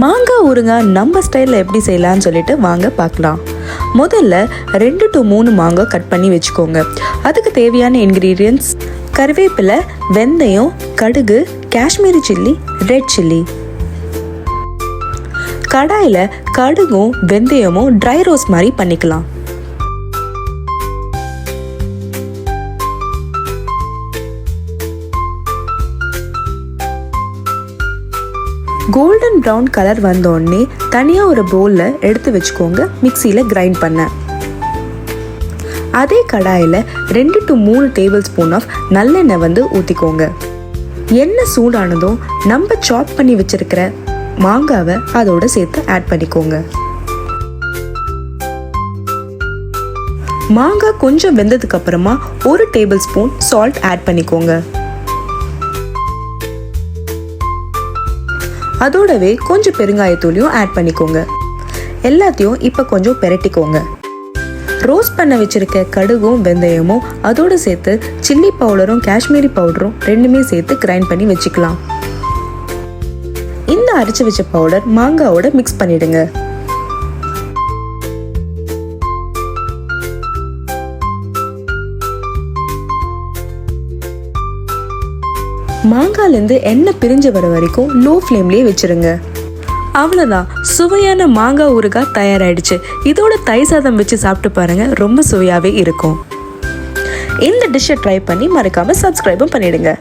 மாங்காய் ஊறுகாய் நம்ம ஸ்டைலில் எப்படி செய்யலான்னு சொல்லிட்டு வாங்க பார்க்கலாம். முதல்ல 2 to 3 மாங்காய் கட் பண்ணி வச்சுக்கோங்க. அதுக்கு தேவையான இன்க்ரீடியன்ட்ஸ் கருவேப்பிலை, வெந்தயம், கடுகு, காஷ்மீரி சில்லி, ரெட் சில்லி. கடாயில் கடுகும் வெந்தயமும் ட்ரை ரோஸ்ட் மாதிரி பண்ணிக்கலாம். கோல்டன் ப்ரௌன் கலர் வந்தோடனே தனியாக ஒரு பவுலில் எடுத்து வச்சுக்கோங்க. மிக்சியில் கிரைண்ட் பண்ண அதே கடாயில் 2 to 3 டேபிள் ஸ்பூன் ஆஃப் நல்லெண்ணெய் ஊற்றிக்கோங்க. எண்ணெய் சூடானதும் நம்ம சாப் பண்ணி வச்சிருக்கிற மாங்காவை அதோட சேர்த்து ஆட் பண்ணிக்கோங்க. மாங்காய் கொஞ்சம் வெந்ததுக்கு அப்புறமா 1 டேபிள் ஸ்பூன் சால்ட் ஆட் பண்ணிக்கோங்க. அதோடவே கொஞ்சம் பெருங்காயத்தூளையும் ஆட் பண்ணிக்கோங்க. எல்லாத்தையும் இப்போ கொஞ்சம் பெரட்டிக்கோங்க. ரோஸ்ட் பண்ண வச்சிருக்க கடுகும் வெந்தயமும் அதோடு சேர்த்து சில்லி பவுடரும் காஷ்மீரி பவுடரும் ரெண்டுமே சேர்த்து கிரைண்ட் பண்ணி வச்சுக்கலாம். இந்த அரைச்சி வச்ச பவுடர் மாங்காவோட மிக்ஸ் பண்ணிடுங்க. மாங்காயிலேருந்து எண்ணெய் பிரிஞ்சு வர வரைக்கும் லோ ஃப்ளேம்லேயே வச்சுருங்க. அவ்வளோதான், சுவையான மாங்காய் ஊறுகாய் தயாராகிடுச்சு. இதோட தயிர் சாதம் வச்சு சாப்பிட்டு பாருங்கள், ரொம்ப சுவையாகவே இருக்கும். இந்த டிஷ்ஷை ட்ரை பண்ணி மறக்காமல் சப்ஸ்கிரைபும் பண்ணிவிடுங்க.